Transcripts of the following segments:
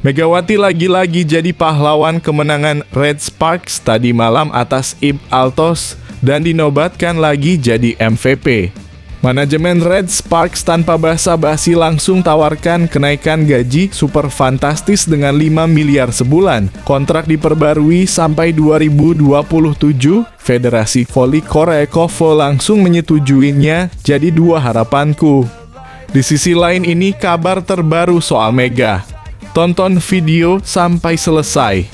Megawati lagi-lagi jadi pahlawan kemenangan Red Sparks tadi malam atas IB Altos dan dinobatkan lagi jadi MVP. Manajemen Red Sparks tanpa basa-basi langsung tawarkan kenaikan gaji super fantastis dengan 5 miliar sebulan. Kontrak diperbarui sampai 2027. Federasi Voli Korea KOFO langsung menyetujuinya, jadi dua harapanku. Di sisi lain ini kabar terbaru soal Mega. Tonton video sampai selesai.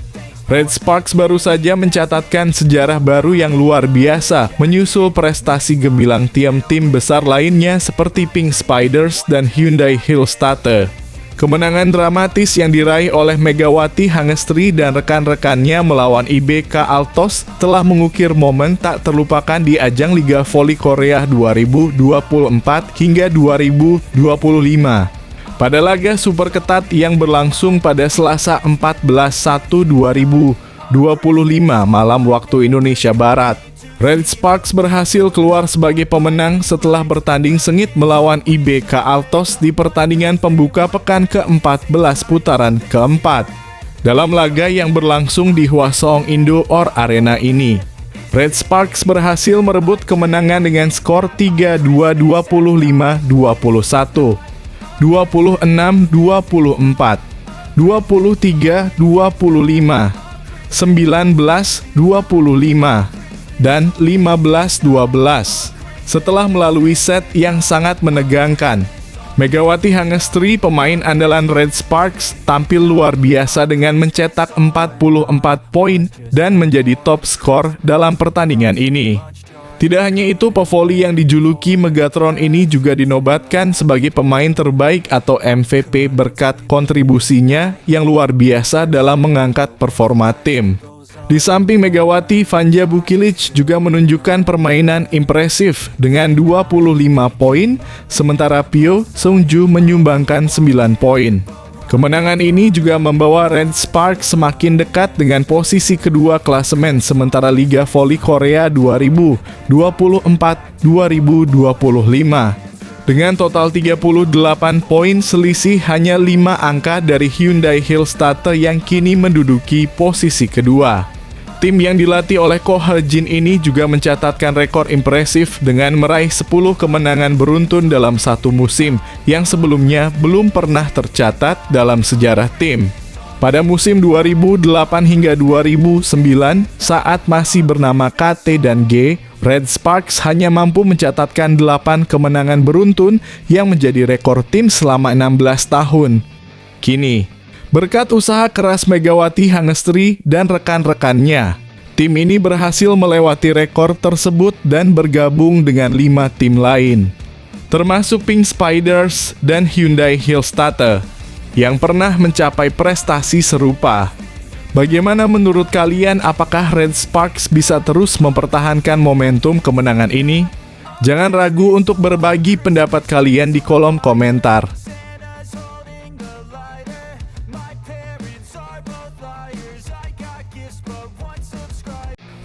Red Sparks baru saja mencatatkan sejarah baru yang luar biasa, menyusul prestasi gemilang tim-tim besar lainnya seperti Pink Spiders dan Hyundai Hillstatter. Kemenangan dramatis yang diraih oleh Megawati Hangestri dan rekan-rekannya melawan IBK Altos telah mengukir momen tak terlupakan di ajang Liga Voli Korea 2024 hingga 2025. Pada laga super ketat yang berlangsung pada Selasa 14/1/2025 malam waktu Indonesia Barat, Red Sparks berhasil keluar sebagai pemenang setelah bertanding sengit melawan IBK Altos di pertandingan pembuka pekan ke-14 putaran keempat. Dalam laga yang berlangsung di Hwaseong Indoor Arena ini, Red Sparks berhasil merebut kemenangan dengan skor 3-2, 25-21. 26-24, 23-25, 19-25, dan 15-12. Setelah melalui set yang sangat menegangkan, Megawati Hangestri, pemain andalan Red Sparks, tampil luar biasa dengan mencetak 44 poin dan menjadi top skor dalam pertandingan ini. Tidak hanya itu, pevoli yang dijuluki Megatron ini juga dinobatkan sebagai pemain terbaik atau MVP berkat kontribusinya yang luar biasa dalam mengangkat performa tim. Di samping Megawati, Vanja Bukilic juga menunjukkan permainan impresif dengan 25 poin, sementara Pyo Seungju menyumbangkan 9 poin. Kemenangan ini juga membawa Red Sparks semakin dekat dengan posisi kedua klasemen sementara Liga Voli Korea 2024-2025. Dengan total 38 poin, selisih hanya 5 angka dari Hyundai Hillstatter yang kini menduduki posisi kedua. Tim yang dilatih oleh Ko Ha-jin ini juga mencatatkan rekor impresif dengan meraih 10 kemenangan beruntun dalam satu musim yang sebelumnya belum pernah tercatat dalam sejarah tim. Pada musim 2008 hingga 2009, saat masih bernama KT dan G, Red Sparks hanya mampu mencatatkan 8 kemenangan beruntun yang menjadi rekor tim selama 16 tahun. Kini, berkat usaha keras Megawati Hangestri dan rekan-rekannya, tim ini berhasil melewati rekor tersebut dan bergabung dengan 5 tim lain, termasuk Pink Spiders dan Hyundai Hillstatter, yang pernah mencapai prestasi serupa. Bagaimana menurut kalian, apakah Red Sparks bisa terus mempertahankan momentum kemenangan ini? Jangan ragu untuk berbagi pendapat kalian di kolom komentar.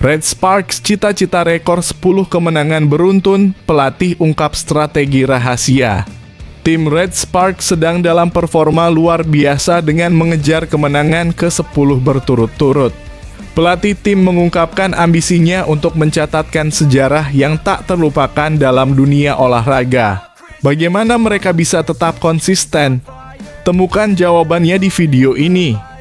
Red Sparks cita-cita rekor 10 kemenangan beruntun, pelatih ungkap strategi rahasia. Tim Red Sparks sedang dalam performa luar biasa dengan mengejar kemenangan ke-10 berturut-turut. Pelatih tim mengungkapkan ambisinya untuk mencatatkan sejarah yang tak terlupakan dalam dunia olahraga. Bagaimana mereka bisa tetap konsisten? Temukan jawabannya di video ini.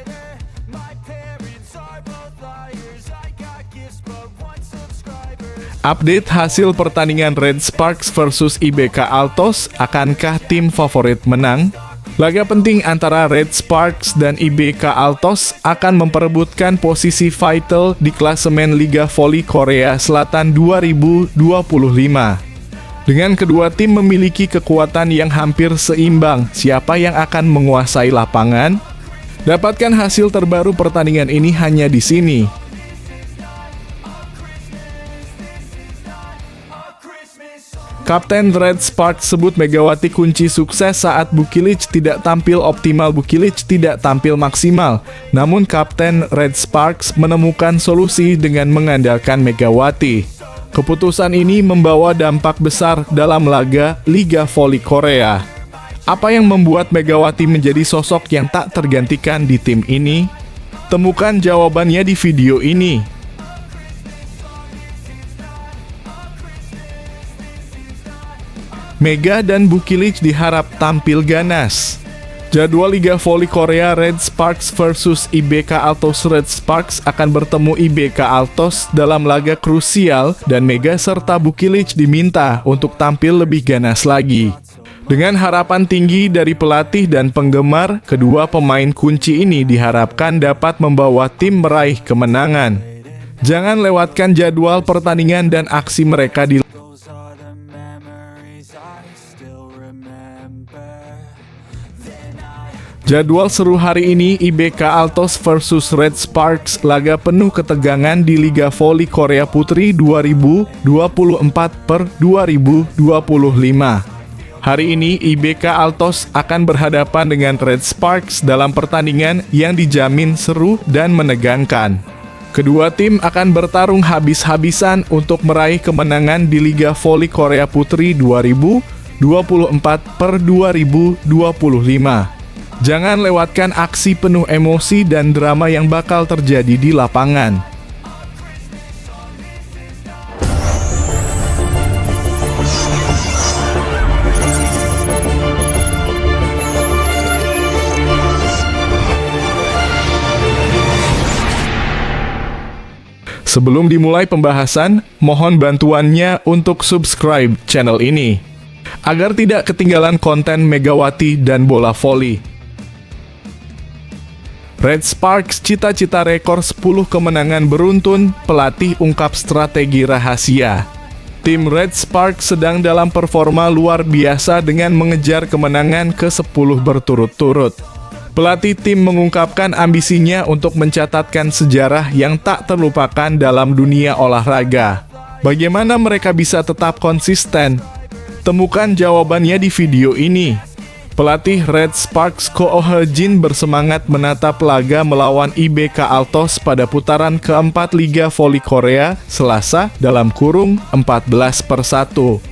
Update hasil pertandingan Red Sparks versus IBK Altos, akankah tim favorit menang? Laga penting antara Red Sparks dan IBK Altos akan memperebutkan posisi vital di klasemen Liga Voli Korea Selatan 2025. Dengan kedua tim memiliki kekuatan yang hampir seimbang, siapa yang akan menguasai lapangan? Dapatkan hasil terbaru pertandingan ini hanya di sini. Kapten Red Sparks sebut Megawati kunci sukses saat Bukilic tidak tampil optimal. Bukilic tidak tampil maksimal, namun Kapten Red Sparks menemukan solusi dengan mengandalkan Megawati. Keputusan ini membawa dampak besar dalam laga Liga Voli Korea. Apa yang membuat Megawati menjadi sosok yang tak tergantikan di tim ini? Temukan jawabannya di video ini. Mega dan Bukilic diharap tampil ganas. Jadwal Liga Voli Korea Red Sparks versus IBK Altos. Red Sparks akan bertemu IBK Altos dalam laga krusial dan Mega serta Bukilic diminta untuk tampil lebih ganas lagi. Dengan harapan tinggi dari pelatih dan penggemar, kedua pemain kunci ini diharapkan dapat membawa tim meraih kemenangan. Jangan lewatkan jadwal pertandingan dan aksi mereka di jadwal seru hari ini. IBK Altos versus Red Sparks, laga penuh ketegangan di Liga Voli Korea Putri 2024/2025. Hari ini IBK Altos akan berhadapan dengan Red Sparks dalam pertandingan yang dijamin seru dan menegangkan. Kedua tim akan bertarung habis-habisan untuk meraih kemenangan di Liga Voli Korea Putri 2024/2025. Jangan lewatkan aksi penuh emosi dan drama yang bakal terjadi di lapangan. Sebelum dimulai pembahasan, mohon bantuannya untuk subscribe channel ini, agar tidak ketinggalan konten Megawati dan bola voli. Red Sparks cita-cita rekor 10 kemenangan beruntun, pelatih ungkap strategi rahasia. Tim Red Sparks sedang dalam performa luar biasa dengan mengejar kemenangan ke-10 berturut-turut. Pelatih tim mengungkapkan ambisinya untuk mencatatkan sejarah yang tak terlupakan dalam dunia olahraga. Bagaimana mereka bisa tetap konsisten? Temukan jawabannya di video ini. Pelatih Red Sparks Ko Oh-jin bersemangat menatap laga melawan IBK Altos pada putaran keempat Liga Voli Korea, Selasa, (14/1).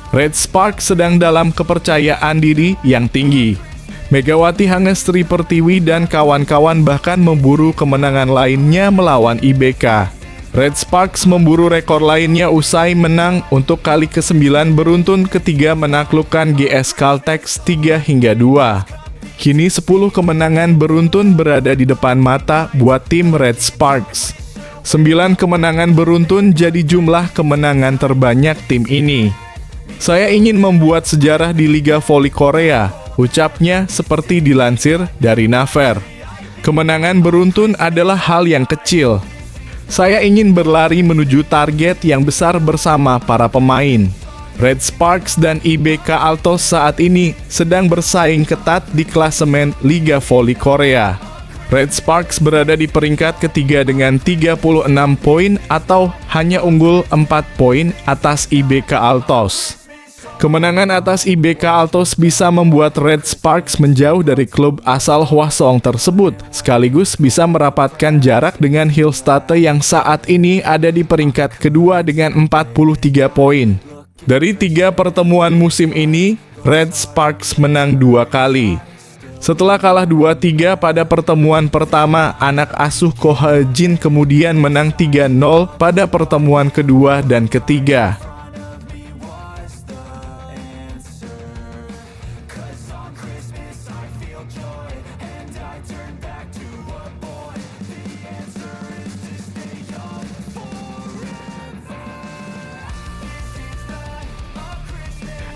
Red Sparks sedang dalam kepercayaan diri yang tinggi. Megawati Hangestri Pertiwi dan kawan-kawan bahkan memburu kemenangan lainnya melawan IBK. Red Sparks memburu rekor lainnya usai menang untuk kali ke-9 beruntun, ketiga menaklukkan GS Caltex 3-2. Kini 10 kemenangan beruntun berada di depan mata buat tim Red Sparks. 9 kemenangan beruntun jadi jumlah kemenangan terbanyak tim ini. Saya ingin membuat sejarah di Liga Voli Korea, ucapnya seperti dilansir dari Naver. Kemenangan beruntun adalah hal yang kecil. Saya ingin berlari menuju target yang besar bersama para pemain. Red Sparks dan IBK Altos saat ini sedang bersaing ketat di klasemen Liga Voli Korea. Red Sparks berada di peringkat ketiga dengan 36 poin atau hanya unggul 4 poin atas IBK Altos. Kemenangan atas IBK Altos bisa membuat Red Sparks menjauh dari klub asal Hwaseong tersebut, sekaligus bisa merapatkan jarak dengan Hillstate yang saat ini ada di peringkat kedua dengan 43 poin. Dari 3 pertemuan musim ini, Red Sparks menang 2 kali. Setelah kalah 2-3 pada pertemuan pertama, anak asuh Ko Oh-jin kemudian menang 3-0 pada pertemuan kedua dan ketiga.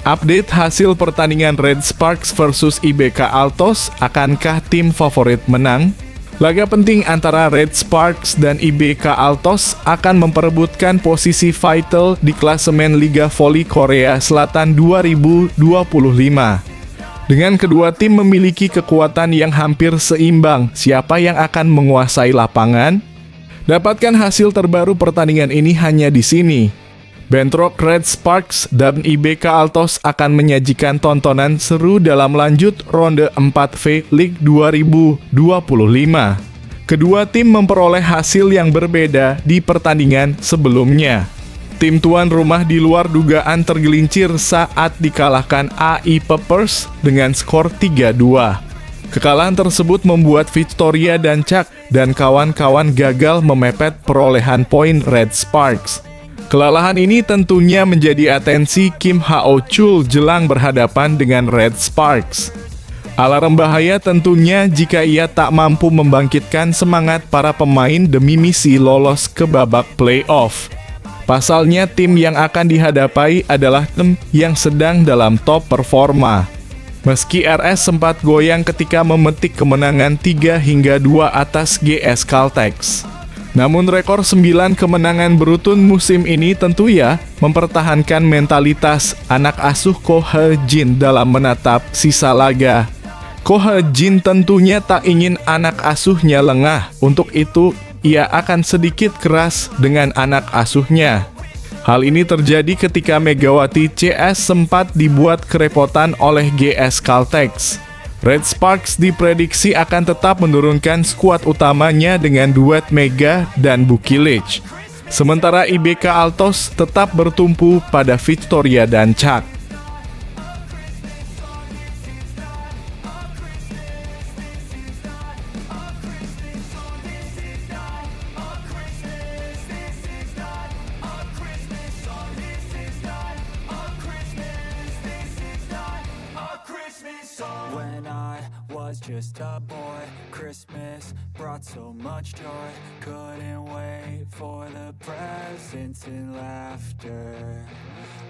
Update hasil pertandingan Red Sparks versus IBK Altos, akankah tim favorit menang? Laga penting antara Red Sparks dan IBK Altos akan memperebutkan posisi vital di klasemen Liga Voli Korea Selatan 2025. Dengan kedua tim memiliki kekuatan yang hampir seimbang, siapa yang akan menguasai lapangan? Dapatkan hasil terbaru pertandingan ini hanya di sini. Bentrok Red Sparks dan IBK Altos akan menyajikan tontonan seru dalam lanjut ronde 4V League 2025. Kedua tim memperoleh hasil yang berbeda di pertandingan sebelumnya. Tim tuan rumah di luar dugaan tergelincir saat dikalahkan AI Peppers dengan skor 3-2. Kekalahan tersebut membuat Victoria dan Chuck dan kawan-kawan gagal memepet perolehan poin Red Sparks. Kelelahan ini tentunya menjadi atensi Kim Hao Chul jelang berhadapan dengan Red Sparks. Alarm bahaya tentunya jika ia tak mampu membangkitkan semangat para pemain demi misi lolos ke babak playoff. Pasalnya tim yang akan dihadapi adalah tim yang sedang dalam top performa. Meski RS sempat goyang ketika memetik kemenangan 3-2 atas GS Caltex. Namun rekor 9 kemenangan beruntun musim ini tentu ya mempertahankan mentalitas anak asuh Ko He-jin dalam menatap sisa laga. Ko He-jin tentunya tak ingin anak asuhnya lengah, untuk itu ia akan sedikit keras dengan anak asuhnya. Hal ini terjadi ketika Megawati CS sempat dibuat kerepotan oleh GS Caltex. Red Sparks diprediksi akan tetap menurunkan skuad utamanya dengan duet Mega dan Bukilic. Sementara IBK Altos tetap bertumpu pada Victoria dan Chuck. When I was just a boy, Christmas brought so much joy. Couldn't wait for the presents and laughter.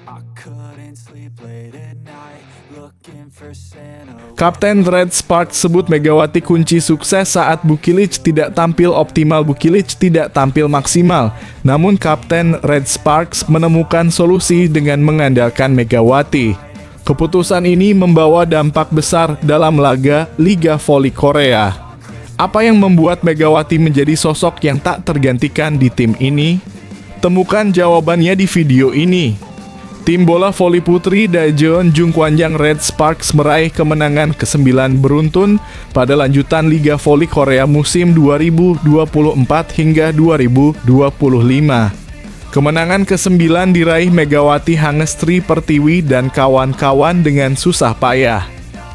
I couldn't sleep late at night, looking for Santa. Kapten Red Sparks sebut Megawati kunci sukses saat Bukilic tidak tampil optimal. Bukilic tidak tampil maksimal. Namun Kapten Red Sparks menemukan solusi dengan mengandalkan Megawati. Keputusan ini membawa dampak besar dalam laga Liga Voli Korea. Apa yang membuat Megawati menjadi sosok yang tak tergantikan di tim ini? Temukan jawabannya di video ini. Tim bola voli putri Daejeon Jungkwanjang Red Sparks meraih kemenangan ke-9 beruntun pada lanjutan Liga Voli Korea musim 2024 hingga 2025. Kemenangan ke-9 diraih Megawati Hangestri Pertiwi dan kawan-kawan dengan susah payah.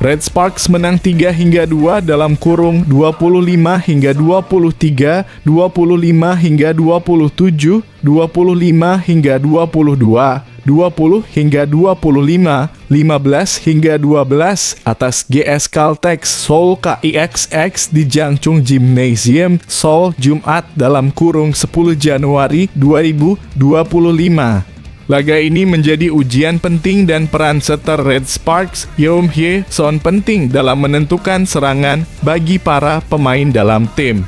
Red Sparks menang 3-2 dalam kurung 25-23, 25-27, 25-22, 20-25, 15-12 atas GS Caltex Seoul KIXX di Jangchung Gymnasium, Seoul, Jumat dalam kurung 10 Januari 2025. Laga ini menjadi ujian penting dan peran setter Red Sparks, Yeom Hye Son penting dalam menentukan serangan bagi para pemain dalam tim.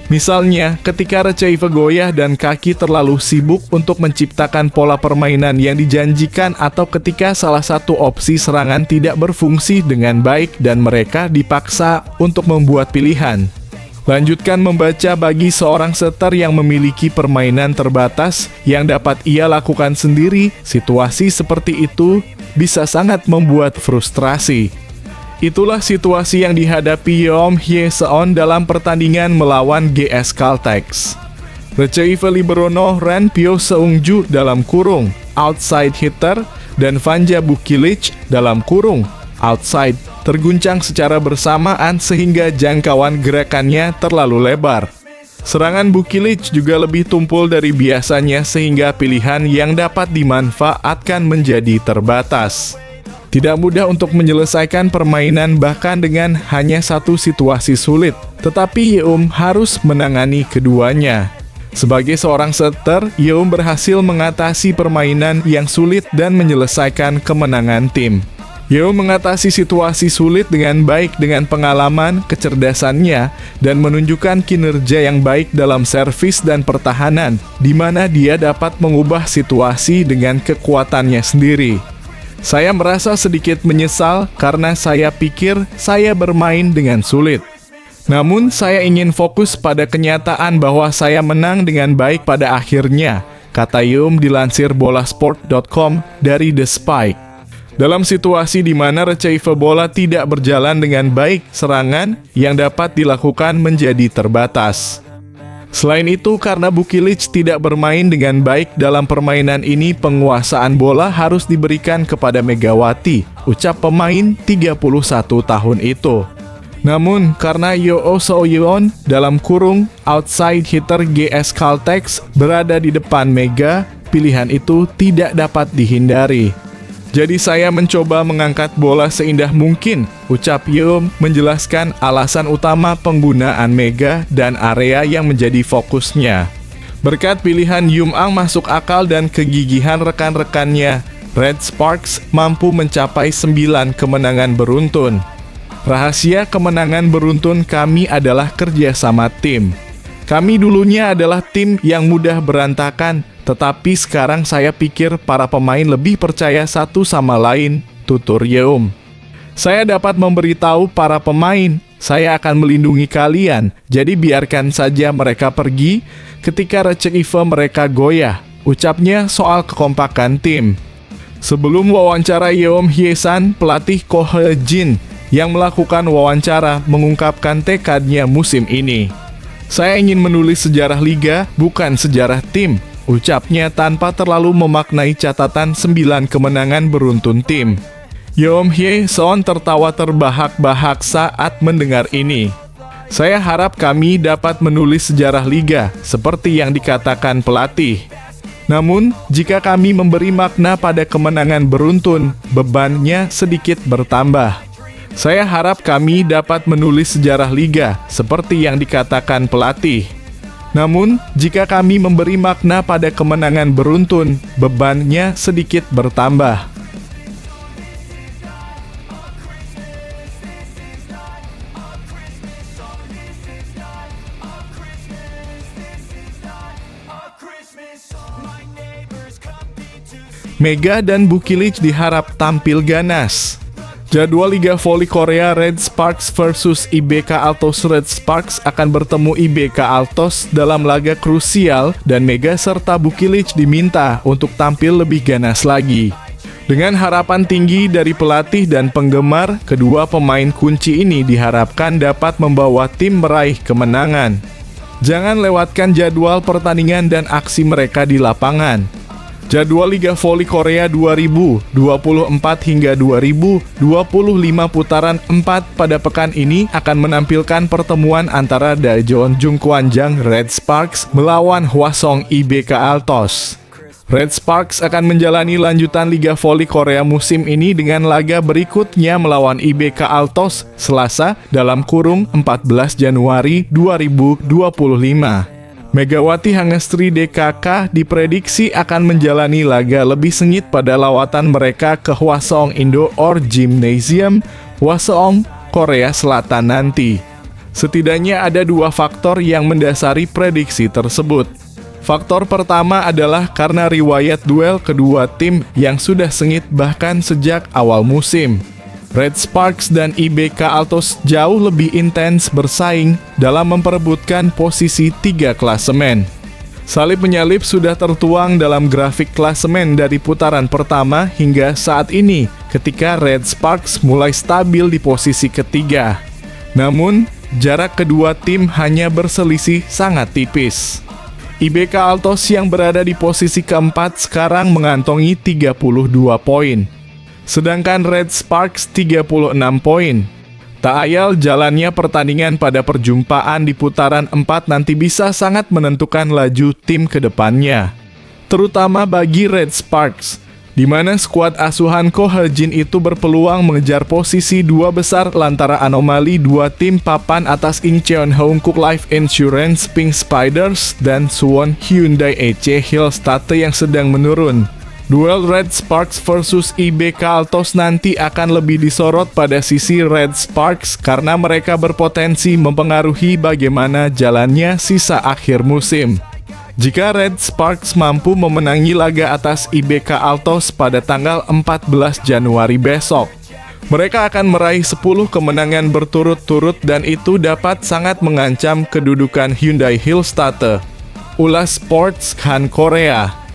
Misalnya, ketika Receive goyah dan kaki terlalu sibuk untuk menciptakan pola permainan yang dijanjikan atau ketika salah satu opsi serangan tidak berfungsi dengan baik dan mereka dipaksa untuk membuat pilihan. Lanjutkan membaca bagi seorang setter yang memiliki permainan terbatas yang dapat ia lakukan sendiri, situasi seperti itu bisa sangat membuat frustrasi. Itulah situasi yang dihadapi Yeom Hye Seon dalam pertandingan melawan GS Caltex. Receive Liberono Ran Pyo Seungju dalam kurung outside hitter dan Vanja Bukilic dalam kurung outside terguncang secara bersamaan sehingga jangkauan gerakannya terlalu lebar. Serangan Bukilic juga lebih tumpul dari biasanya sehingga pilihan yang dapat dimanfaatkan menjadi terbatas. Tidak mudah untuk menyelesaikan permainan bahkan dengan hanya satu situasi sulit, tetapi Yeom harus menangani keduanya. Sebagai seorang setter, Yeom berhasil mengatasi permainan yang sulit dan menyelesaikan kemenangan tim. Yeom mengatasi situasi sulit dengan baik dengan pengalaman, kecerdasannya, dan menunjukkan kinerja yang baik dalam servis dan pertahanan, di mana dia dapat mengubah situasi dengan kekuatannya sendiri. Saya merasa sedikit menyesal karena saya pikir saya bermain dengan sulit. Namun, saya ingin fokus pada kenyataan bahwa saya menang dengan baik pada akhirnya, kata Yeom dilansir bolasport.com dari The Spike. Dalam situasi di mana receive bola tidak berjalan dengan baik, serangan yang dapat dilakukan menjadi terbatas. Selain itu, karena Bukilic tidak bermain dengan baik dalam permainan ini, penguasaan bola harus diberikan kepada Megawati, ucap pemain 31 tahun itu. Namun, karena Yeo So-yeon dalam kurung outside hitter GS Caltex berada di depan Mega, pilihan itu tidak dapat dihindari. Jadi saya mencoba mengangkat bola seindah mungkin, ucap Yeom menjelaskan alasan utama penggunaan Mega dan area yang menjadi fokusnya. Berkat pilihan Yum-ang masuk akal dan kegigihan rekan-rekannya, Red Sparks mampu mencapai 9 kemenangan beruntun. Rahasia kemenangan beruntun kami adalah kerjasama tim. Kami dulunya adalah tim yang mudah berantakan, tetapi sekarang saya pikir para pemain lebih percaya satu sama lain, tutur Yeom. Saya dapat memberitahu para pemain, saya akan melindungi kalian, jadi biarkan saja mereka pergi ketika Receive mereka goyah, ucapnya soal kekompakan tim. Sebelum wawancara Yeom Hye-san, pelatih Ko He-jin yang melakukan wawancara mengungkapkan tekadnya musim ini. Saya ingin menulis sejarah liga, bukan sejarah tim, ucapnya tanpa terlalu memaknai catatan 9 kemenangan beruntun tim. Yeom Hye-son tertawa terbahak-bahak saat mendengar ini. Saya harap kami dapat menulis sejarah liga, seperti yang dikatakan pelatih. Namun, jika kami memberi makna pada kemenangan beruntun, bebannya sedikit bertambah. Saya harap kami dapat menulis sejarah liga, seperti yang dikatakan pelatih. Namun, jika kami memberi makna pada kemenangan beruntun, bebannya sedikit bertambah. Mega dan Bukilic diharap tampil ganas. Jadwal Liga Voli Korea Red Sparks versus IBK Altos. Red Sparks akan bertemu IBK Altos dalam laga krusial dan Mega serta Bukilic diminta untuk tampil lebih ganas lagi. Dengan harapan tinggi dari pelatih dan penggemar, kedua pemain kunci ini diharapkan dapat membawa tim meraih kemenangan. Jangan lewatkan jadwal pertandingan dan aksi mereka di lapangan. Jadwal Liga Voli Korea 2024 hingga 2025 putaran 4 pada pekan ini akan menampilkan pertemuan antara Daejeon Jungkwanjang Red Sparks melawan Hwasong IBK Altos. Red Sparks akan menjalani lanjutan Liga Voli Korea musim ini dengan laga berikutnya melawan IBK Altos Selasa dalam kurung 14 Januari 2025. Megawati Hangestri DKK diprediksi akan menjalani laga lebih sengit pada lawatan mereka ke Hwasong Indoor Gymnasium, Hwasong, Korea Selatan nanti. Setidaknya ada 2 faktor yang mendasari prediksi tersebut. Faktor pertama adalah karena riwayat duel kedua tim yang sudah sengit bahkan sejak awal musim. Red Sparks dan IBK Altos jauh lebih intens bersaing dalam memperebutkan posisi 3 klasemen. Salib-menyalip sudah tertuang dalam grafik klasemen dari putaran pertama hingga saat ini ketika Red Sparks mulai stabil di posisi ketiga. Namun, jarak kedua tim hanya berselisih sangat tipis. IBK Altos yang berada di posisi keempat sekarang mengantongi 32 poin. Sedangkan Red Sparks 36 poin. Tak ayal jalannya pertandingan pada perjumpaan di putaran 4 nanti bisa sangat menentukan laju tim ke depannya. Terutama bagi Red Sparks, di mana skuad asuhan Ko He-jin itu berpeluang mengejar posisi 2 besar lantaran anomali 2 tim papan atas Incheon Hongkook Life Insurance Pink Spiders dan Suwon Hyundai EC Hillstate yang sedang menurun. Duel Red Sparks versus IBK Altos nanti akan lebih disorot pada sisi Red Sparks karena mereka berpotensi mempengaruhi bagaimana jalannya sisa akhir musim. Jika Red Sparks mampu memenangi laga atas IBK Altos pada tanggal 14 Januari besok, mereka akan meraih 10 kemenangan berturut-turut dan itu dapat sangat mengancam kedudukan Hyundai Hillstate. Ulas Sports Khan Korea.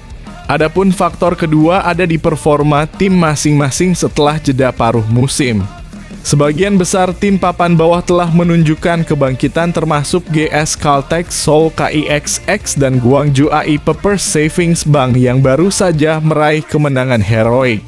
Adapun faktor kedua ada di performa tim masing-masing setelah jeda paruh musim. Sebagian besar tim papan bawah telah menunjukkan kebangkitan termasuk GS Caltex, Seoul KIXX, dan Gwangju AI Pepper Savings Bank yang baru saja meraih kemenangan heroik.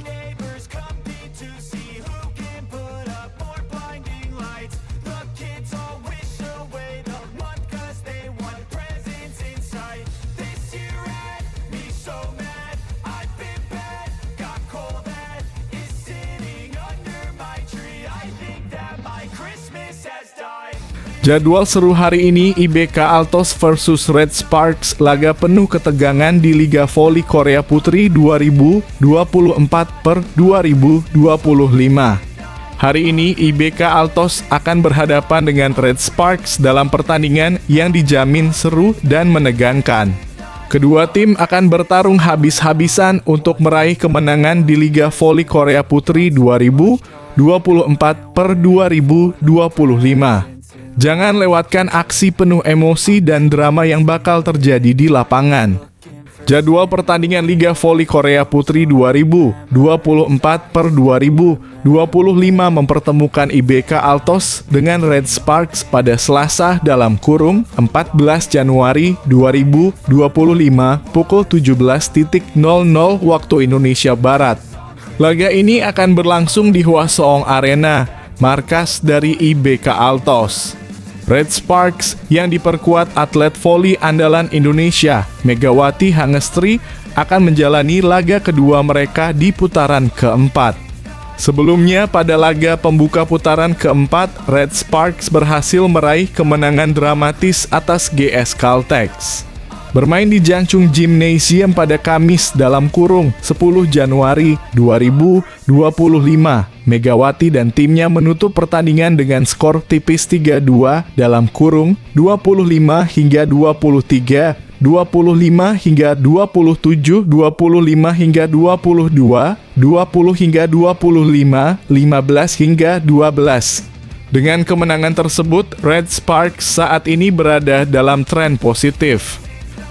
Jadwal seru hari ini IBK Altos versus Red Sparks, laga penuh ketegangan di Liga Voli Korea Putri 2024 per 2025. Hari ini IBK Altos akan berhadapan dengan Red Sparks dalam pertandingan yang dijamin seru dan menegangkan. Kedua tim akan bertarung habis-habisan untuk meraih kemenangan di Liga Voli Korea Putri 2024 per 2025. Jangan lewatkan aksi penuh emosi dan drama yang bakal terjadi di lapangan. Jadwal pertandingan Liga Voli Korea Putri 2024 per 2025 mempertemukan IBK Altos dengan Red Sparks pada Selasa dalam kurung 14 Januari 2025 pukul 17.00 waktu Indonesia Barat. Laga ini akan berlangsung di Hwaseong Arena, markas dari IBK Altos. Red Sparks yang diperkuat atlet voli andalan Indonesia, Megawati Hangestri, akan menjalani laga kedua mereka di putaran keempat. Sebelumnya pada laga pembuka putaran keempat, Red Sparks berhasil meraih kemenangan dramatis atas GS Caltex. Bermain di Jangchung Gymnasium pada Kamis dalam kurung 10 Januari 2025, Megawati dan timnya menutup pertandingan dengan skor tipis 3-2 dalam kurung 25 hingga 23, 25 hingga 27, 25 hingga 22, 20 hingga 25, 15 hingga 12. Dengan kemenangan tersebut, Red Sparks saat ini berada dalam tren positif.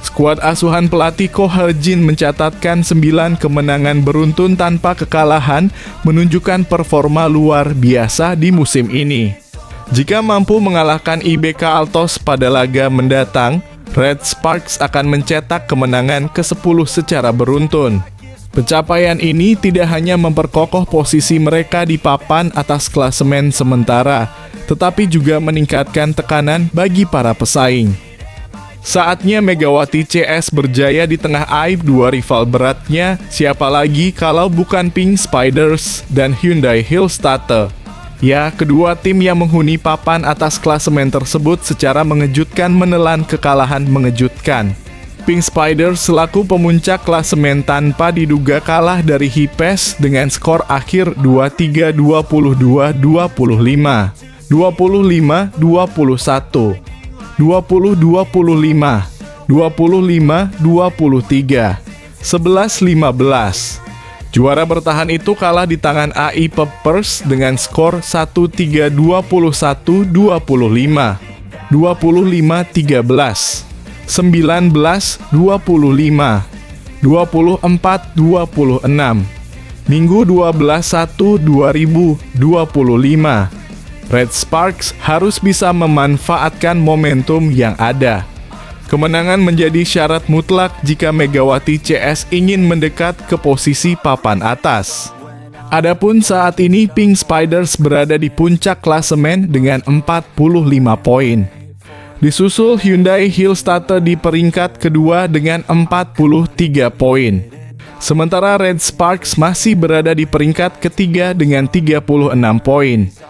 Skuad asuhan pelatih Ko He-jin mencatatkan 9 kemenangan beruntun tanpa kekalahan, menunjukkan performa luar biasa di musim ini. Jika mampu mengalahkan IBK Altos pada laga mendatang, Red Sparks akan mencetak kemenangan ke-10 secara beruntun. Pencapaian ini tidak hanya memperkokoh posisi mereka di papan atas klasemen sementara, tetapi juga meningkatkan tekanan bagi para pesaing. Saatnya Megawati CS berjaya di tengah aib dua rival beratnya, siapa lagi kalau bukan Pink Spiders dan Hyundai Hillstatter. Ya, kedua tim yang menghuni papan atas klasemen tersebut secara mengejutkan menelan kekalahan mengejutkan. Pink Spiders selaku pemuncak klasemen tanpa diduga kalah dari Hipes dengan skor akhir 23-22, 25, 25-21. 20-25, 25-23, 11-15. Juara bertahan itu kalah di tangan AI Peppers dengan skor 1-3, 21-25, 25-13, 19-25, 24-26. Minggu 12-1-2025. Red Sparks harus bisa memanfaatkan momentum yang ada. Kemenangan menjadi syarat mutlak jika Megawati CS ingin mendekat ke posisi papan atas. Adapun saat ini Pink Spiders berada di puncak klasemen dengan 45 poin. Disusul Hyundai Hillstatter di peringkat kedua dengan 43 poin. Sementara Red Sparks masih berada di peringkat ketiga dengan 36 poin.